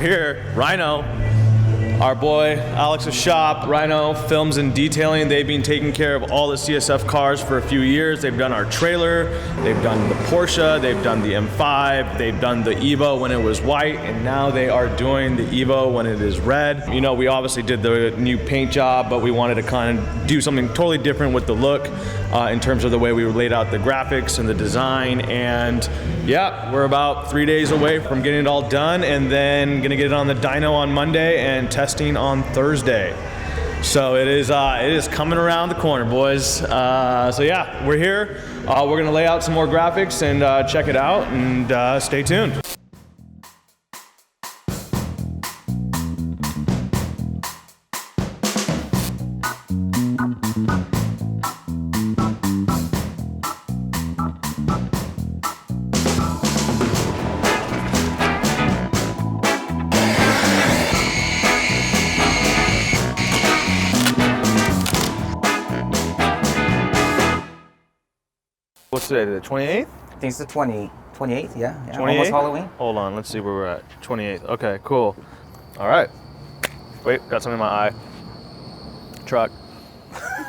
here, Rhino, our boy Alex's shop, Rhino Films and Detailing. They've been taking care of all the CSF cars for a few years. They've done our trailer, they've done the Porsche, they've done the M5, they've done the Evo when it was white, and now they are doing the Evo when it is red. You know, we obviously did the new paint job, but we wanted to kind of do something totally different with the look in terms of the way we laid out the graphics and the design. And yeah, we're about 3 days away from getting it all done, and then gonna get it on the dyno on Monday and testing on Thursday. So it is coming around the corner, boys. So yeah, we're here. We're gonna lay out some more graphics and check it out, and stay tuned. What's today, the 28th? I think it's the 28th, yeah. 28th? Almost Halloween. Hold on, let's see where we're at. 28th, okay, cool. All right. Wait, got something in my eye. Truck.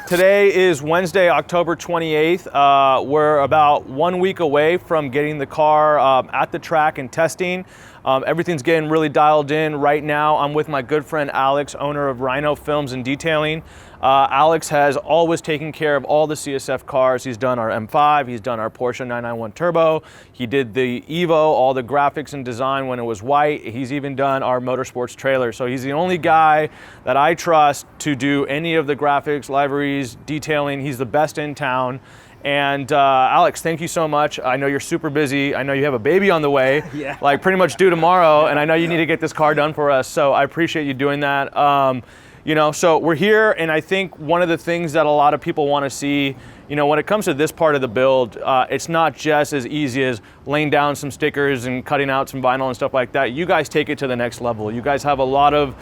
Today is Wednesday, October 28th. We're about 1 week away from getting the car at the track and testing. Everything's getting really dialed in right now. I'm with my good friend Alex, owner of Rhino Films and Detailing. Alex has always taken care of all the CSF cars. He's done our M5, he's done our Porsche 991 Turbo, he did the Evo, all the graphics and design when it was white. He's even done our Motorsports trailer. So he's the only guy that I trust to do any of the graphics, liveries, detailing. He's the best in town. And Alex, thank you so much. I know you're super busy. I know you have a baby on the way, Yeah. like pretty much due tomorrow, and I know you need to get this car done for us, so I appreciate you doing that. You know, so we're here, and I think one of the things that a lot of people want to see, you know, when it comes to this part of the build, it's not just as easy as laying down some stickers and cutting out some vinyl and stuff like that. You guys take it to the next level. You guys have a lot of,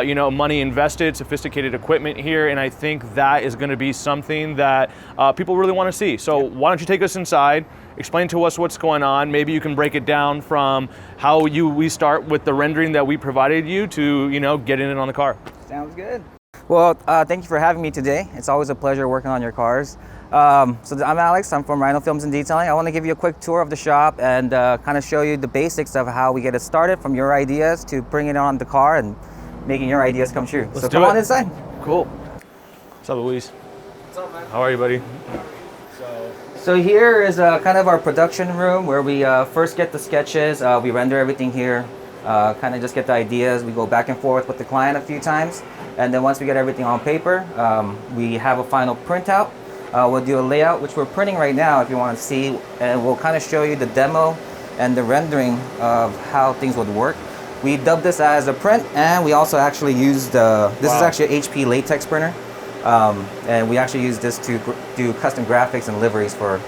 you know, money invested, sophisticated equipment here, and I think that is going to be something that people really want to see. So why don't you take us inside, explain to us what's going on. Maybe you can break it down from how we start with the rendering that we provided you to, you know, getting it on the car. Sounds good. Well, thank you for having me today. It's always a pleasure working on your cars. I'm Alex, I'm from Rhino Films and Detailing. I want to give you a quick tour of the shop and kind of show you the basics of how we get it started, from your ideas to bringing it on the car and making your ideas come true. So come on inside. Cool. What's up, Luis? What's up, man? How are you, buddy? So here is kind of our production room where we first get the sketches, we render everything here, kind of just get the ideas. We go back and forth with the client a few times, and then once we get everything on paper, we have a final printout. We'll do a layout, which we're printing right now if you want to see, and we'll kind of show you the demo and the rendering of how things would work. We dubbed this as a print, and we also actually used, this is actually an HP latex printer. And we actually use this to do custom graphics and liveries for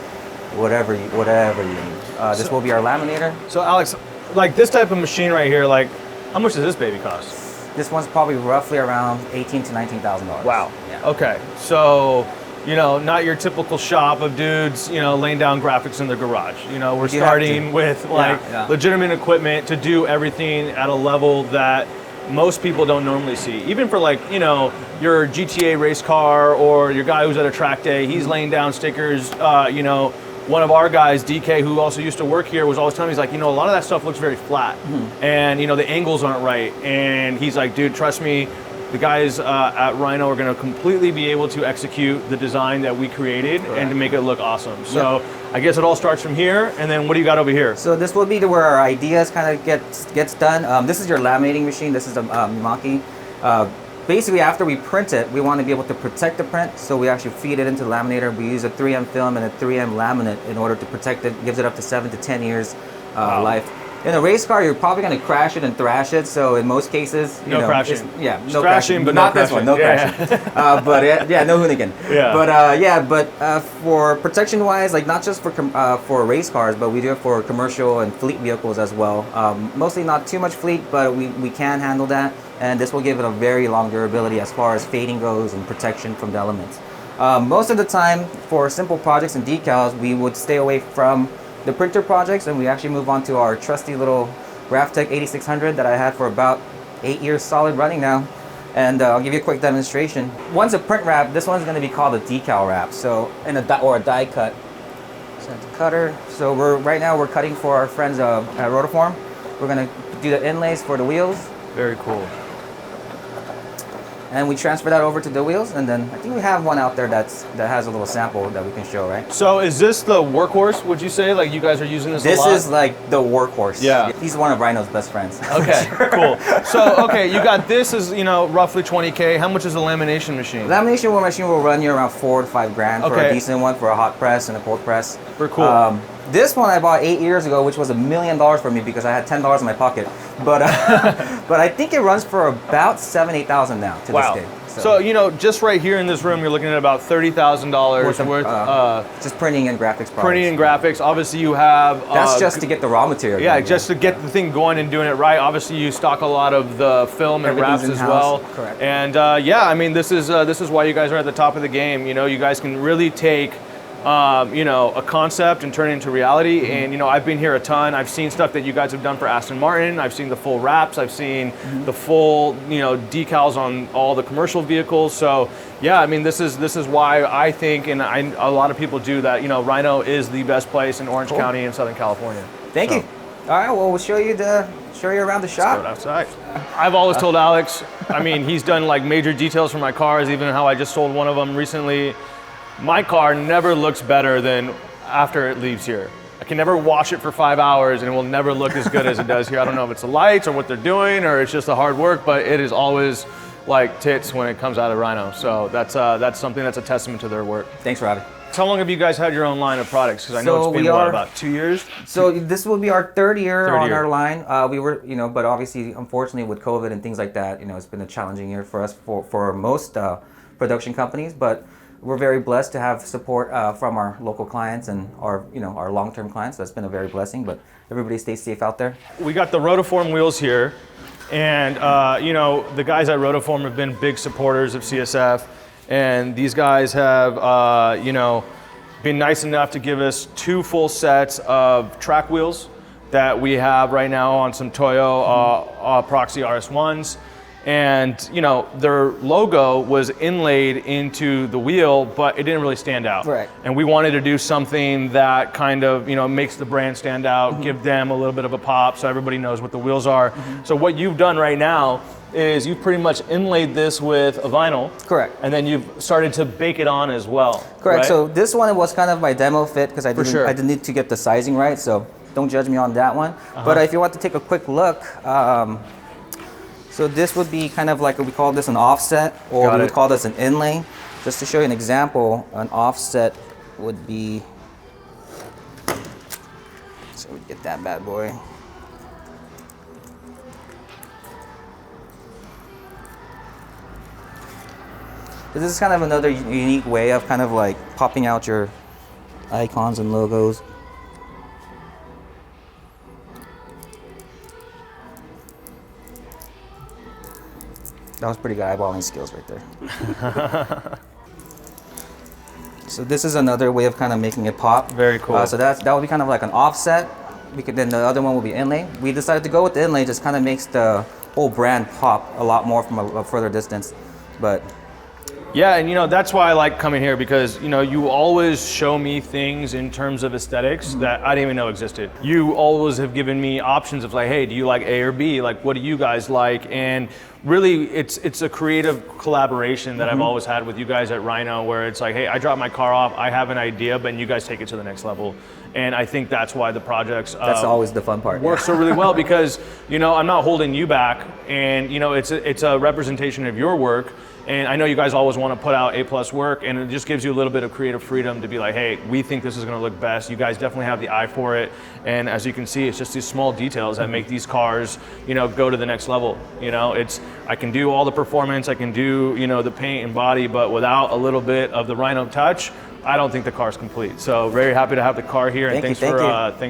whatever you need. This will be our laminator. So Alex, like this type of machine right here, like how much does this baby cost? This one's probably roughly around $18,000 to $19,000. Wow. Yeah. Okay. So, you know, not your typical shop of dudes, you know, laying down graphics in their garage. You know, we're starting with like legitimate equipment to do everything at a level that most people don't normally see. Even for like, you know, your GTA race car or your guy who's at a track day, he's laying down stickers. You know, one of our guys, DK, who also used to work here, was always telling me, he's like, you know, a lot of that stuff looks very flat. And, you know, the angles aren't right. And he's like, dude, trust me, the guys at Rhino are going to completely be able to execute the design that we created and to make it look awesome. So I guess it all starts from here, and then what do you got over here? So this will be to where our ideas kind of gets done. This is your laminating machine. This is a Mimaki. Basically, after we print it, we want to be able to protect the print, so we actually feed it into the laminator. We use a 3M film and a 3M laminate in order to protect it. Gives it up to 7 to 10 years life. In a race car, you're probably going to crash it and thrash it. So in most cases, no crashing. No crashing, but not no this crashing. one, no crashing. But no hoonigan. But for protection-wise, like not just for race cars, but we do it for commercial and fleet vehicles as well. Mostly not too much fleet, but we can handle that, and this will give it a very long durability as far as fading goes and protection from the elements. Most of the time, for simple projects and decals, we would stay away from the printer projects, and we actually move on to our trusty little GraphTech 8600 that I had for about 8 years solid running now. And I'll give you a quick demonstration. One's a print wrap. This one's going to be called a decal wrap. So or a die cut. So it's a cutter. So right now we're cutting for our friends at Rotiform. We're going to do the inlays for the wheels. Very cool. And we transfer that over to the wheels, and then I think we have one out there that has a little sample that we can show, right? So is this the workhorse, would you say? Like you guys are using this a lot? This is like the workhorse. Yeah. He's one of Rhino's best friends. Okay, cool. So, okay, you got this is, you know, roughly 20K. How much is a lamination machine? Lamination machine will run you around 4 to 5 grand for a decent one, for a hot press and a cold press. Very cool. This one I bought 8 years ago, which was $1 million for me because I had $10 in my pocket. But but I think it runs for about $7,000-8,000 now to this day. So, you know, just right here in this room, you're looking at about $30,000 worth just printing and graphics products. Printing and graphics. Obviously, you have... That's just to get the raw material. Yeah, just to get the thing going and doing it right. Obviously, you stock a lot of the film and wraps as well. Correct. And yeah, I mean, this is why you guys are at the top of the game. You know, you guys can really take... you know, a concept and turn it into reality. Mm-hmm. And, you know, I've been here a ton. I've seen stuff that you guys have done for Aston Martin. I've seen the full wraps. I've seen the full, you know, decals on all the commercial vehicles. So, yeah, I mean, this is why I think, and a lot of people do that, you know, Rhino is the best place in Orange County in Southern California. Thank you. All right, well, we'll show you around the shop. Let's go outside. I've always told Alex, I mean, he's done like major details for my cars, even how I just sold one of them recently. My car never looks better than after it leaves here. I can never wash it for 5 hours and it will never look as good as it does here. I don't know if it's the lights or what they're doing or it's just the hard work, but it is always like tits when it comes out of Rhino. So that's something that's a testament to their work. Thanks, Robbie. How long have you guys had your own line of products? Because I know it's been about 2 years? So this will be our third year on our line. We were, you know, but obviously, unfortunately with COVID and things like that, you know, it's been a challenging year for us for most production companies, but we're very blessed to have support from our local clients and our long-term clients. That's been a very blessing, but everybody stay safe out there. We got the Rotiform wheels here, and you know, the guys at Rotiform have been big supporters of CSF, and these guys have, you know, been nice enough to give us 2 full sets of track wheels that we have right now on some Toyo Proxy RS1s. And, you know, their logo was inlaid into the wheel, but it didn't really stand out. Right. And we wanted to do something that kind of, you know, makes the brand stand out, give them a little bit of a pop so everybody knows what the wheels are. So what you've done right now is you've pretty much inlaid this with a vinyl. Correct. And then you've started to bake it on as well. Correct. Right? So this one was kind of my demo fit because I didn't need to get the sizing right, so don't judge me on that one. But if you want to take a quick look, so this would be kind of like, we call this an offset, or we would call this an inlay. Just to show you an example, an offset would be, so we get that bad boy. This is kind of another unique way of kind of like popping out your icons and logos. That was pretty good eyeballing skills right there. So this is another way of kind of making it pop. Very cool. So that would be kind of like an offset. Then the other one will be inlay. We decided to go with the inlay, just kind of makes the whole brand pop a lot more from a further distance. But yeah, and you know, that's why I like coming here, because you know, you always show me things in terms of aesthetics that I didn't even know existed. You always have given me options of like, hey, do you like A or B? Like, what do you guys like? And really, it's a creative collaboration that I've always had with you guys at Rhino, where it's like, hey, I drop my car off, I have an idea, but you guys take it to the next level. And I think that's why the projects that's always the fun part. Work so really well, because you know, I'm not holding you back, and you know, it's a representation of your work. And I know you guys always want to put out A+ work, and it just gives you a little bit of creative freedom to be like, hey, we think this is going to look best. You guys definitely have the eye for it. And as you can see, it's just these small details that make these cars, you know, go to the next level. You know, I can do all the performance, I can do, you know, the paint and body, but without a little bit of the Rhino touch, I don't think the car's complete. So very happy to have the car here, and thanks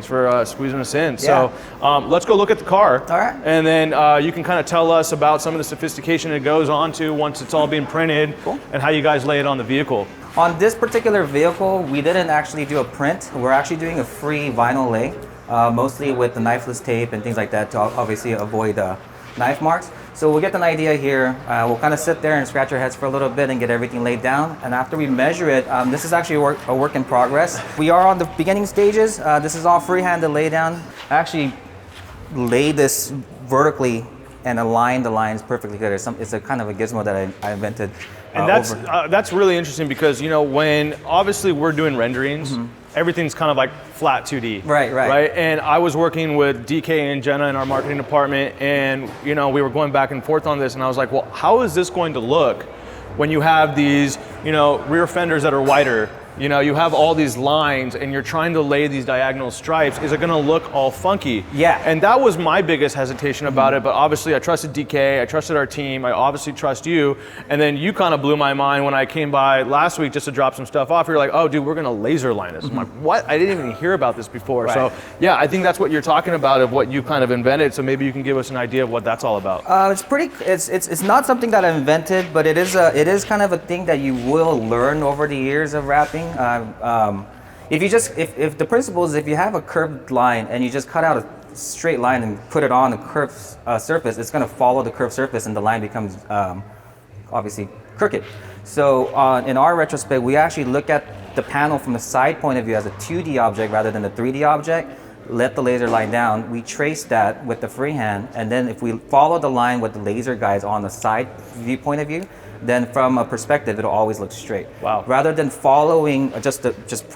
for squeezing us in. Yeah. So let's go look at the car. All right. And then you can kind of tell us about some of the sophistication it goes on to once it's all being printed, and how you guys lay it on the vehicle. On this particular vehicle, we didn't actually do a print. We're actually doing a free vinyl lay. mostly with the knifeless tape and things like that to obviously avoid knife marks. So we'll get an idea here. We'll kind of sit there and scratch our heads for a little bit and get everything laid down. And after we measure it, this is actually a work in progress. We are on the beginning stages. This is all freehand to lay down. I actually lay this vertically and align the lines perfectly good. It's a kind of a gizmo that I invented. And that's really interesting because, you know, when obviously we're doing renderings, everything's kind of like flat 2D. Right. And I was working with DK and Jenna in our marketing department, and, you know, we were going back and forth on this, and I was like, well, how is this going to look when you have these, you know, rear fenders that are wider? You know, you have all these lines and you're trying to lay these diagonal stripes. Is it gonna look all funky? Yeah. And that was my biggest hesitation about it, but obviously I trusted DK, I trusted our team, I obviously trust you, and then you kind of blew my mind when I came by last week just to drop some stuff off. You're like, oh dude, we're gonna laser line this. I'm like, what? I didn't even hear about this before. Right. So yeah, I think that's what you're talking about of what you kind of invented, so maybe you can give us an idea of what that's all about. It's not something that I invented, but it is kind of a thing that you will learn over the years of wrapping. If the principle is if you have a curved line and you just cut out a straight line and put it on a curved surface, it's going to follow the curved surface and the line becomes obviously crooked. So in our retrospect, we actually look at the panel from a side point of view as a 2D object rather than a 3D object. Let the laser line down. We trace that with the freehand, and then if we follow the line with the laser guides on the side viewpoint of view, then from a perspective, it'll always look straight. Wow. Rather than following, just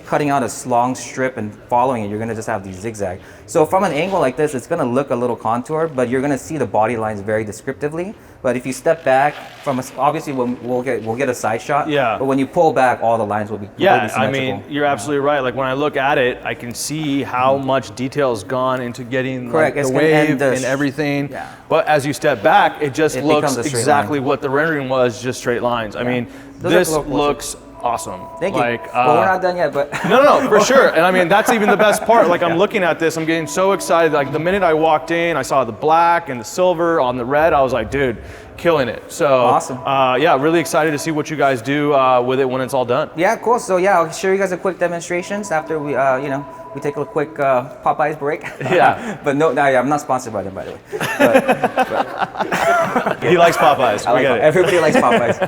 cutting out a long strip and following it, you're gonna just have these zigzag. So from an angle like this, it's gonna look a little contoured, but you're gonna see the body lines very descriptively. But if you step back from, obviously we'll get a side shot. Yeah. But when you pull back, all the lines will be completely symmetrical. I mean, you're absolutely right. Like when I look at it, I can see how much detail's gone into getting like, the wave and everything. Yeah. But as you step back, it just looks exactly what the rendering was, just straight lines. I mean, this looks awesome. Thank you. Well, we're not done yet, but no, for sure. And I mean, that's even the best part. Like I'm looking at this, I'm getting so excited. Like the minute I walked in, I saw the black and the silver on the red. I was like, dude, killing it. So awesome. Yeah, really excited to see what you guys do with it when it's all done. Yeah, cool. So yeah, I'll show you guys a quick demonstrations after we, we take a quick Popeyes break. Yeah. But no, I'm not sponsored by them, by the way. He likes Popeyes. Everybody likes Popeyes.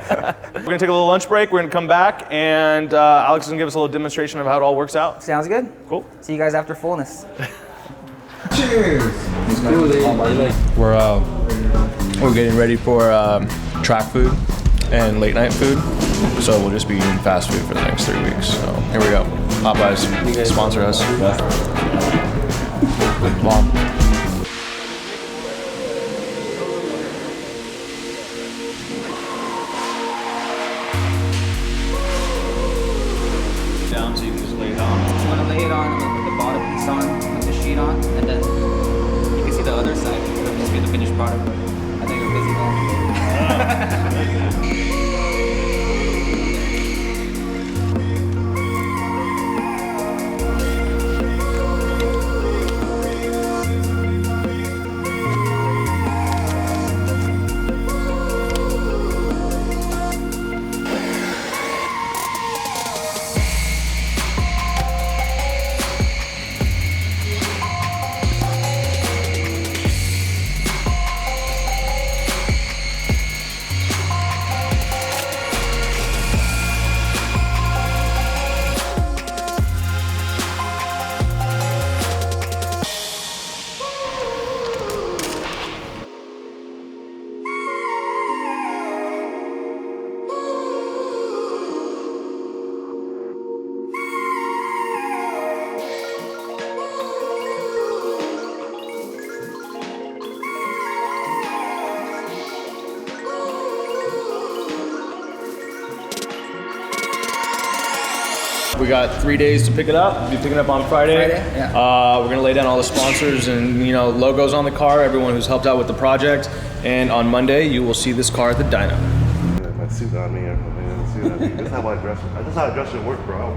We're gonna take a little lunch break. We're gonna come back, and Alex is gonna give us a little demonstration of how it all works out. Sounds good. Cool. See you guys after fullness. Cheers. We're getting ready for track food and late night food. So we'll just be eating fast food for the next 3 weeks. So here we go. Popeyes, sponsor us. Mom. Down so you can just lay it on. I'm gonna lay it on and then put the bottom piece on, put the sheet on, and then you can see the other side. It'll just be the finished product. I think you're busy now. We got 3 days to pick it up. We'll be picking it up on Friday. Yeah. We're gonna lay down all the sponsors and logos on the car, everyone who's helped out with the project. And on Monday, you will see this car at the dyno. My suit on me or something. That's how I dress. That's how I dress at work, bro.